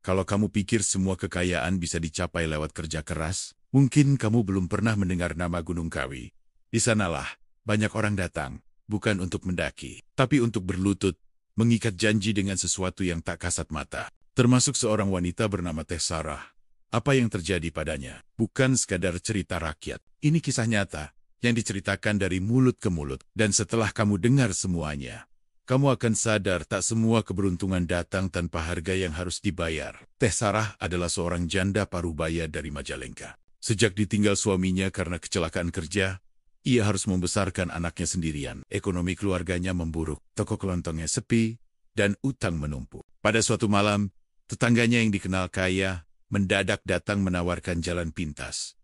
Kalau kamu pikir semua kekayaan bisa dicapai lewat kerja keras, mungkin kamu belum pernah mendengar nama Gunung Kawi. Di sanalah banyak orang datang, bukan untuk mendaki, tapi untuk berlutut, mengikat janji dengan sesuatu yang tak kasat mata. Termasuk seorang wanita bernama Teh Sarah. Apa yang terjadi padanya? Bukan sekadar cerita rakyat. Ini kisah nyata yang diceritakan dari mulut ke mulut. Dan setelah kamu dengar semuanya, kamu akan sadar tak semua keberuntungan datang tanpa harga yang harus dibayar. Teh Sarah adalah seorang janda parubaya dari Majalengka. Sejak ditinggal suaminya karena kecelakaan kerja, ia harus membesarkan anaknya sendirian. Ekonomi keluarganya memburuk, toko kelontongnya sepi, dan utang menumpuk. Pada suatu malam, tetangganya yang dikenal kaya mendadak datang menawarkan jalan pintas.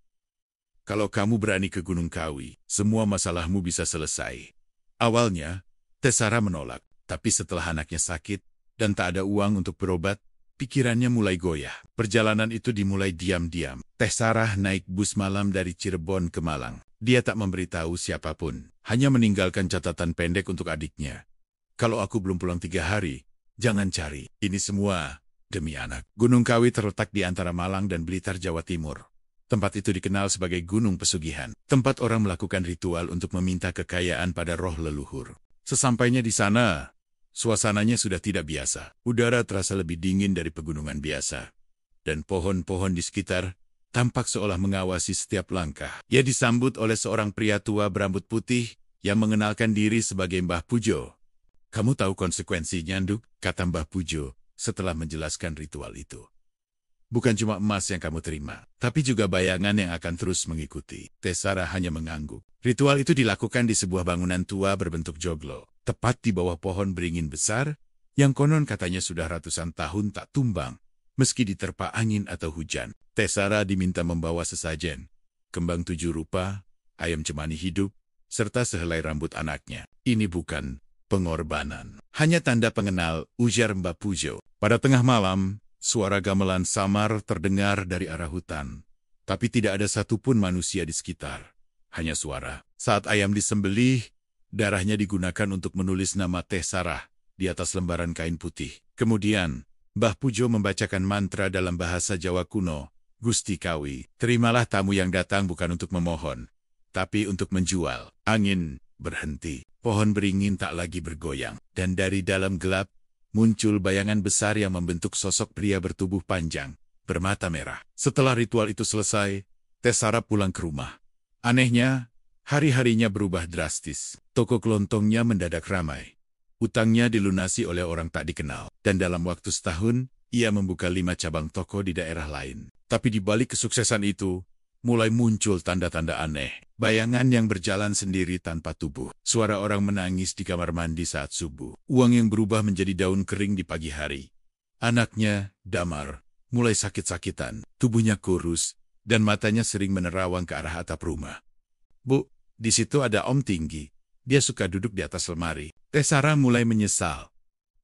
Kalau kamu berani ke Gunung Kawi, semua masalahmu bisa selesai. Awalnya, Teh Sarah menolak, tapi setelah anaknya sakit dan tak ada uang untuk berobat, pikirannya mulai goyah. Perjalanan itu dimulai diam-diam. Teh Sarah naik bus malam dari Cirebon ke Malang. Dia tak memberitahu siapapun, hanya meninggalkan catatan pendek untuk adiknya. Kalau aku belum pulang 3 hari, jangan cari. Ini semua demi anak. Gunung Kawi terletak di antara Malang dan Blitar, Jawa Timur. Tempat itu dikenal sebagai Gunung Pesugihan. Tempat orang melakukan ritual untuk meminta kekayaan pada roh leluhur. Sesampainya di sana, suasananya sudah tidak biasa. Udara terasa lebih dingin dari pegunungan biasa. Dan pohon-pohon di sekitar tampak seolah mengawasi setiap langkah. Ia disambut oleh seorang pria tua berambut putih yang mengenalkan diri sebagai Mbah Pujo. Kamu tahu konsekuensinya, Nduk, kata Mbah Pujo setelah menjelaskan ritual itu. Bukan cuma emas yang kamu terima, tapi juga bayangan yang akan terus mengikuti. Teh Sarah hanya mengangguk. Ritual itu dilakukan di sebuah bangunan tua berbentuk joglo, tepat di bawah pohon beringin besar, yang konon katanya sudah ratusan tahun tak tumbang, meski diterpa angin atau hujan. Teh Sarah diminta membawa sesajen, kembang 7 rupa, ayam cemani hidup, serta sehelai rambut anaknya. Ini bukan pengorbanan, hanya tanda pengenal, ujar Mbah Pujo. Pada tengah malam, suara gamelan samar terdengar dari arah hutan. Tapi tidak ada satupun manusia di sekitar. Hanya suara. Saat ayam disembelih, darahnya digunakan untuk menulis nama Teh Sarah di atas lembaran kain putih. Kemudian, Mbah Pujo membacakan mantra dalam bahasa Jawa kuno, Gusti Kawi, terimalah tamu yang datang bukan untuk memohon, tapi untuk menjual. Angin berhenti. Pohon beringin tak lagi bergoyang, dan dari dalam gelap, muncul bayangan besar yang membentuk sosok pria bertubuh panjang, bermata merah. Setelah ritual itu selesai, Teh Sarah pulang ke rumah. Anehnya, hari-harinya berubah drastis. Toko kelontongnya mendadak ramai. Utangnya dilunasi oleh orang tak dikenal, dan dalam waktu setahun, ia membuka 5 cabang toko di daerah lain. Tapi di balik kesuksesan itu, mulai muncul tanda-tanda aneh. Bayangan yang berjalan sendiri tanpa tubuh. Suara orang menangis di kamar mandi saat subuh. Uang yang berubah menjadi daun kering di pagi hari. Anaknya, Damar, mulai sakit-sakitan. Tubuhnya kurus, dan matanya sering menerawang ke arah atap rumah. Bu, di situ ada Om tinggi. Dia suka duduk di atas lemari. Teh Sarah mulai menyesal.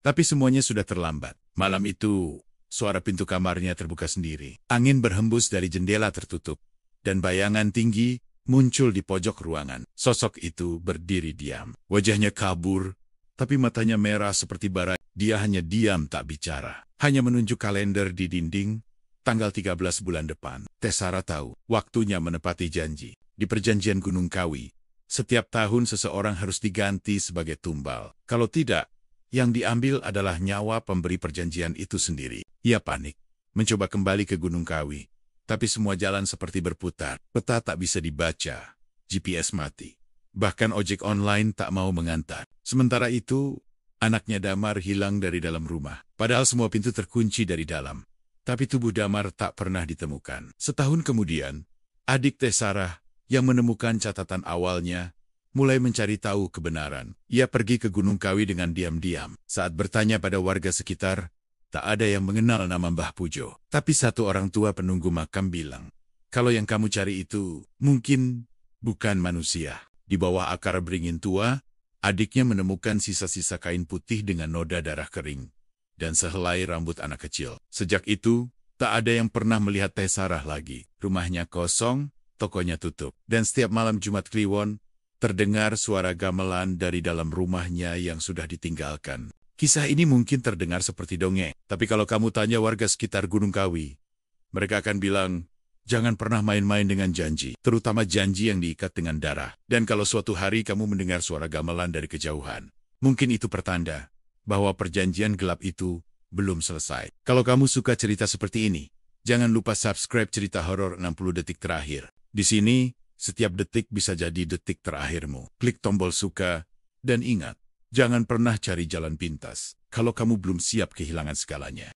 Tapi semuanya sudah terlambat. Malam itu, suara pintu kamarnya terbuka sendiri. Angin berhembus dari jendela tertutup. Dan bayangan tinggi muncul di pojok ruangan. Sosok itu berdiri diam. Wajahnya kabur, tapi matanya merah seperti bara. Dia hanya diam tak bicara. Hanya menunjuk kalender di dinding, tanggal 13 bulan depan. Teh Sarah tahu, waktunya menepati janji. Di perjanjian Gunung Kawi, setiap tahun seseorang harus diganti sebagai tumbal. Kalau tidak, yang diambil adalah nyawa pemberi perjanjian itu sendiri. Ia panik, mencoba kembali ke Gunung Kawi. Tapi semua jalan seperti berputar. Peta tak bisa dibaca. GPS mati. Bahkan ojek online tak mau mengantar. Sementara itu, anaknya Damar hilang dari dalam rumah. Padahal semua pintu terkunci dari dalam. Tapi tubuh Damar tak pernah ditemukan. Setahun kemudian, adik Teh Sarah yang menemukan catatan awalnya mulai mencari tahu kebenaran. Ia pergi ke Gunung Kawi dengan diam-diam. Saat bertanya pada warga sekitar, tak ada yang mengenal nama Mbah Pujo. Tapi satu orang tua penunggu makam bilang, kalau yang kamu cari itu mungkin bukan manusia. Di bawah akar beringin tua, adiknya menemukan sisa-sisa kain putih dengan noda darah kering dan sehelai rambut anak kecil. Sejak itu, tak ada yang pernah melihat Teh Sarah lagi. Rumahnya kosong, tokonya tutup. Dan setiap malam Jumat Kliwon, terdengar suara gamelan dari dalam rumahnya yang sudah ditinggalkan. Kisah ini mungkin terdengar seperti dongeng, tapi kalau kamu tanya warga sekitar Gunung Kawi, mereka akan bilang, jangan pernah main-main dengan janji, terutama janji yang diikat dengan darah. Dan kalau suatu hari kamu mendengar suara gamelan dari kejauhan, mungkin itu pertanda bahwa perjanjian gelap itu belum selesai. Kalau kamu suka cerita seperti ini, jangan lupa subscribe cerita horor 60 detik terakhir. Di sini, setiap detik bisa jadi detik terakhirmu. Klik tombol suka, dan ingat, jangan pernah cari jalan pintas kalau kamu belum siap kehilangan segalanya.